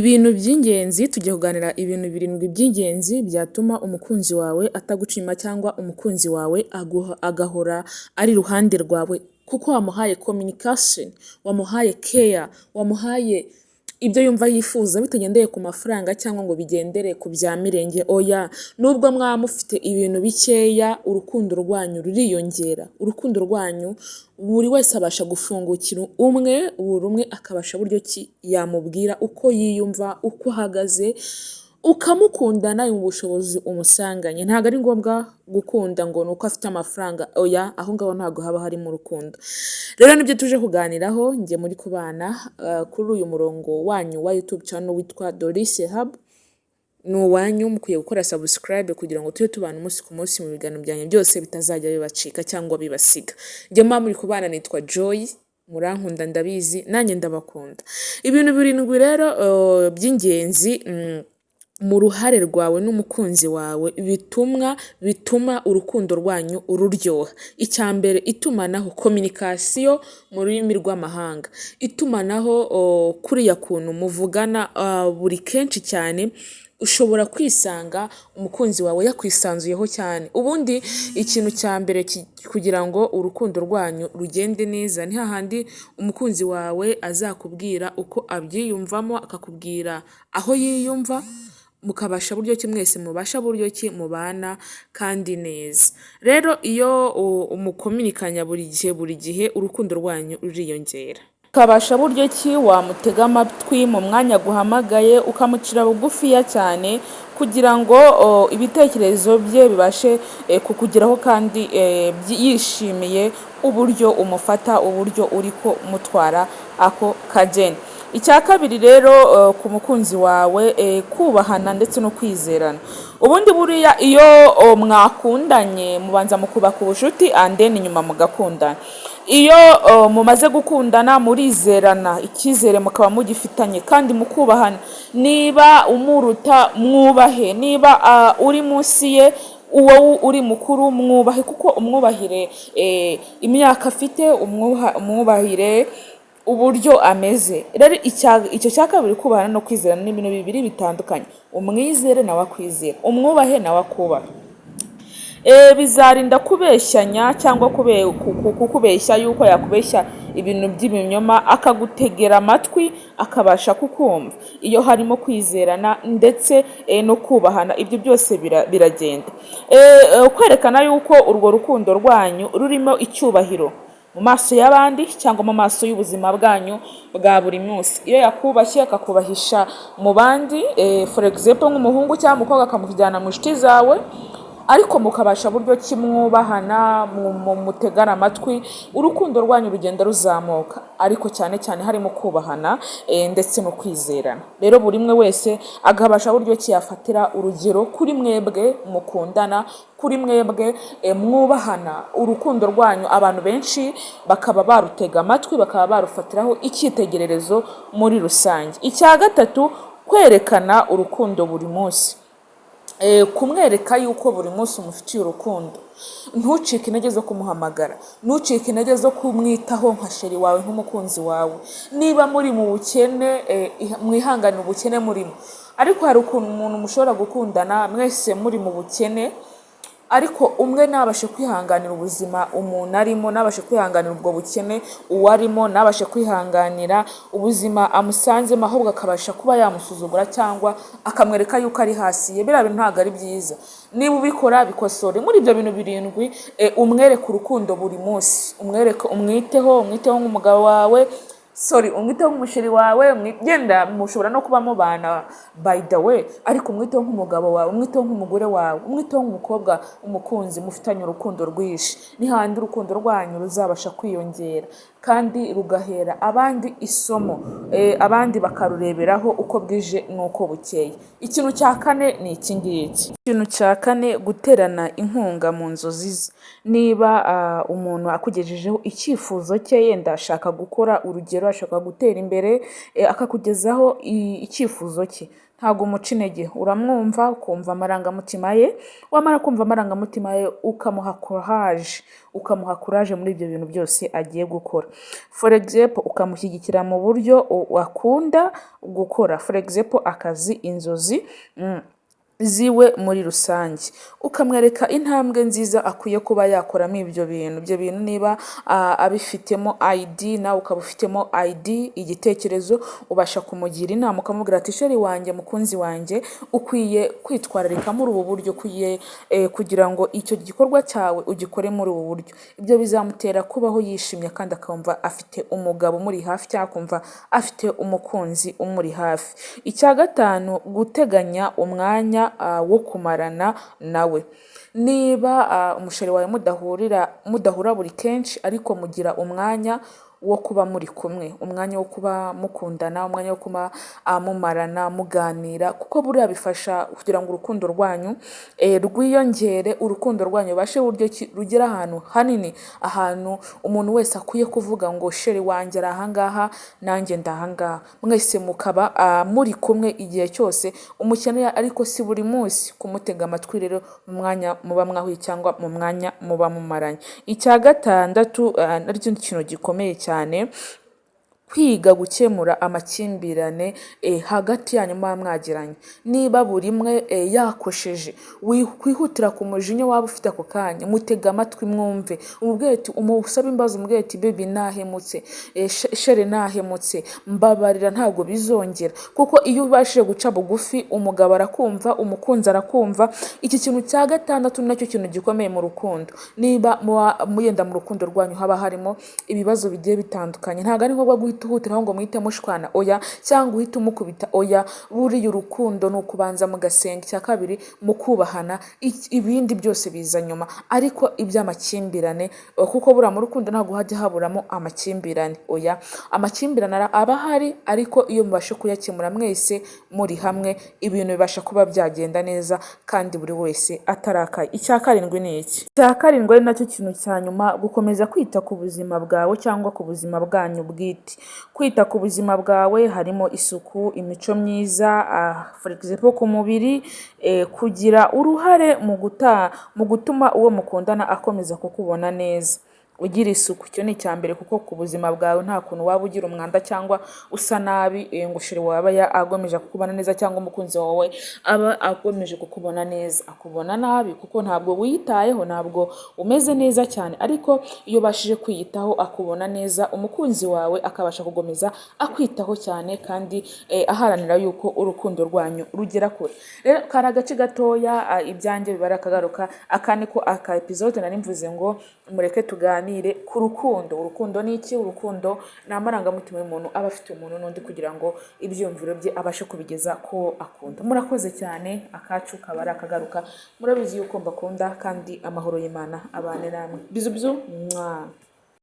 Ibintu by'ingenzi tugiye kuganira ibintu birindwi by'ingenzi byatuma umukunzi wawe atagucima cyangwa umukunzi wawe agahora ari iruhande rwawe kuko wamuhaye communication, wamuhaye care, wamuhaye ibyo yumva yifuza bitagendeye ku mafaranga cyangwa ngo bigendere ku bya mirenge. Oya, nubwo mwaba mufite ibintu bikeya urukundo rwanyu ruriyongera. Urukundo rwanyu buri wese abasha gufungukira buri umwe akabasha buryo ki yamubwira uko yiyumva, uko ahagaze, ukamukunda nawe mu bushobozi umusanganye. Ntabwo ari ngombwa gukunda ngo nuko afite amafaranga. Oya, aho ngaho ntabwo haba harimo urukundo. Rero nibyo tuje kuganiraho njye muri kubana kuri uyu murongo wanyu wa YouTube channel witwa Dorisse Hub. Ni uwanyu, mukwiye gukora subscribe kugira ngo tujye tubana umunsi ku munsi mu biganiro byanyu byose bitazajya bibacika cyangwa bibasiga. Njye muri kubana nitwa Joy, murankunda ndabizi, nanjye ndabakunda. Ibintu birindwi rero by'ingenzi mu ruhare rwawe n'umukunzi wawe bituma urukundo rwanyu ruryoha. Icya mbere, itumanaho, communication mu rurimi rw'amahanga. Itumanaho kuriya kuntu muvugana buri kenshi cyane, ushobora kwisanga umukunzi wawe yakwisanzuyeho cyane. Ubundi ikintu cya mbere kugira ngo urukundo rwanyu rugende neza ni hahandi umukunzi wawe azakubwira uko abyiyumvamo, akakubwira aho yiyumva, mukabasha buryo ki mwese mubasha buryo ki mubana kandi neza. Rero iyo umukominikanya buri gihe urukundo rwanyu ruriyongera. Ukabasha buryo ki wamutega amatwi mu mwanya guhamagaye, ukamucira bugufiya cyane kugira ngo ibitekerezo bye bibashe kukugeraho kandi yishimiye uburyo umufata, uburyo uri ko mutwara ako kageni. Icya kabiri rero ku mukunzi wawe, kubahana ndetse no kwizerana. Ubundi buriya iyo mwakundanye mubanza mukubaka ubucuti and then nyuma mugakundana. Iyo mumaze gukundana murizerana, icyizere mukaba mugifitanye kandi mukubahana. Niba umuruta mwubahe, niba uri munsi ye uwo uri mukuru mwubahe, kuko umwubahire imyaka afite, umwubahire uburyo ameze. Rero icyo cya kabiri, kubahana no kwizerana, ni ibintu bibiri bitandukanye. Umwizere nawe akwizera, umwubahe nawe akubaha. Bizarinda kubeshyanya cyangwa kukubeshya yuko yakubeshya ibintu by'ibinyoma, akagutegera amatwi akabasha kukumva. Iyo harimo kwizerana ndetse no kubahana, ibyo byose biragenda. Kwerekana yuko urwo rukundo rwanyu rurimo icyubahiro mu maso y'abandi cyangwa mu maso y'ubuzima bwanyu bwa buri munsi. Iyo yakubashye akakubahisha mu bandi, for example nk'umuhungu cyangwa umukobwa akamujyana mu nshuti zawe, ariko mukabasha buryo ki mwubahana, mutegana amatwi, urukundo rwanyu rugenda ruzamuka. Ariko cyane cyane harimo kubahana ndetse no kwizerana. Rero buri umwe wese agabasha buryo ki yafatira urugero kuri mwebwe mukundana, kuri mwebwe mwubahana. Urukundo rwanyu abantu benshi bakaba barutega amatwi, bakaba barufatiraho icyitegererezo muri rusange. Icya gatatu, kwerekana urukundo buri munsi. Kumwereka yuko buri munsi umufitiye urukundo. Ntucike intege zo kumuhamagara, ntucike intege zo kumwitaho nka sheri wawe, nk'umukunzi wawe. Niba muri mu bukene, mwihangane ubukene murimo. Ariko hari ukuntu umuntu mushobora gukundana mwese muri mu bukene, ariko umwe nabashe kwihanganira ubuzima umuntu arimo, nabashe kwihanganira ubwo bukene uwarimo, nabashe kwihanganira ubuzima amusanzemo, ahubwo akabasha kuba yamusuzugura cyangwa akamwereka yuko ari hasi ye. Biriya bintu ntabwo ari byiza. Niba ubikora bikosore. Muri ibyo bintu birindwi, umwereke urukundo buri munsi. Umwiteho nk'umugabo wawe, umwiteho nk'umusheri wawe, genda mushobora no kuba mubana by the way, ariko umwiteho nk'umugabo wawe, umwiteho nk'umugore wawe, umwiteho nk'umukobwa umukunzi mufitanye urukundo rwinshi. Ni handi urukundo rwanyu ruzabasha kwiyongera kandi rugahera abandi isomo, abandi bakarureberaho uko bwije n'uko bukeye. Ikintu cya kane ni iki ngiki. Ikintu cya kane, guterana inkunga mu nzozi ze. Niba umuntu akugejejeho icyifuzo cye, yenda ashaka gukora urugero, ashaka gutera imbere, akakugezaho icyifuzo cye, ntabwo umuca intege, uramwumva ukumva amarangamutima ye, wamara kumva amarangamutima ye ukamuha courage muri ibyo bintu byose agiye gukora. For example, ukamushyigikira mu buryo akunda gukora, for example akazi, inzozi ziwe muri rusange, ukamwereka intambwe nziza akwiye kuba yakoramo ibyo bintu niba abifitemo ID nawe ukaba ufitemo ID, igitekerezo, ubasha kumugira inama ukamubwira ati sheri wanjye, mukunzi wanjye, ukwiye kwitwararika muri ubu buryo, ukwiye kugira ngo icyo gikorwa cyawe ugikore muri ubu buryo. Ibyo bizamutera kubaho yishimye kandi akumva afite umugabo umuri hafi cyangwa akumva afite umukunzi umuri hafi. Icya gatanu, guteganya umwanya wo kumarana nawe. Niba umusheri wawe mudahura buri kenshi, ariko mugira umwanya wo kuba muri kumwe, umwanya wo kuba mukundana, umwanya wo kuba mumarana, muganira, kuko buriya bifasha kugira ngo urukundo rwanyu rwiyongere, urukundo rwanyu rubashe uburyo rugera ahantu hanini, ahantu umuntu wese akwiye kuvuga ngo sheri wanjye ari ahangaha, nanjye ndahangaha, mwese mukaba muri kumwe igihe cyose umukeneye, ariko si buri munsi kumutega amatwi rero mu mwanya muba mwahuye cyangwa mu mwanya muba mumaranye. Icya gatandatu, naryo kintu gikomeye cyane, kwiga gukemura amakimbirane hagati yanyu muba mwagiranye. Niba buri mwe yakosheje, kwihutira ku mujinya waba ufite ako kanya, mutega amatwi mwumve, umubwire ati, umusaba imbabazi, umubwire ati baby nahemutse, shere nahemutse, mbabarira ntabwo bizongera. Kuko iyo ubashije guca bugufi, umugabo arakumva, umukunzi arakumva. Iki kintu cya gatandatu nacyo kintu gikomeye mu rukundo. Niba muyenda mu rukundo rwanyu haba harimo ibibazo bigiye bitandukanye, ntabwo ari ngombwa guhita uhutiraho ngo muhite mushwana, oya, cyangwa uhite umukubita, oya. Buriya urukundo ni ukubanza mugasenga, icya kabiri mukubahana, ibindi byose biza nyuma. Ariko iby'amakimbirane, kuko buriya mu rukundo ntabwo hajya haburamo amakimbirane, oya. Amakimbirane aba ahari, ariko iyo mubashe kuyakemura mwese muri hamwe, ibintu bibasha kuba byagenda neza kandi buri wese atarakaye. Icya karindwi ni iki? Icya karindwi ari nacyo kintu cya nyuma, gukomeza kwita ku buzima bwawe cyangwa ku buzima bwanyu bwite. Kwita ku buzima bwawe harimo isuku, imico myiza, for example ku mubiri, kugira uruhare mu gutuma uwo mukundana akomeza kukubona neza. Ugira isuku, icyo ni icya mbere, kuko ku buzima bwawe nta kuntu waba ugira umwanda cyangwa usa nabi ngo sheri waba agomeje kukubona neza, cyangwa umukunzi wawe aba agomeje kukubona neza, akubona nabi kuko ntabwo wiyitayeho, ntabwo umeze neza cyane. Ariko iyo ubashije kwiyitaho akubona neza, umukunzi wawe akabasha kugomeza akwitaho cyane, kandi aharanira yuko urukundo rwanyu rugera kure. Rero kari agace gatoya, ibyanjye bibara akagaruka. Aka niko aka episode nari mvuze ngo mureke tuganire ku rukundo. Urukundo ni iki? Urukundo ni amarangamutima y'umuntu aba afite umuntu n'undi, kugira ngo ibyumviro bye abashe kubigeza ko akunda. Murakoze cyane, akacu kaba ari akagaruka. Murabizi yuko mbakunda, kandi amahoro y'Imana abane namwe. Bizu bizu.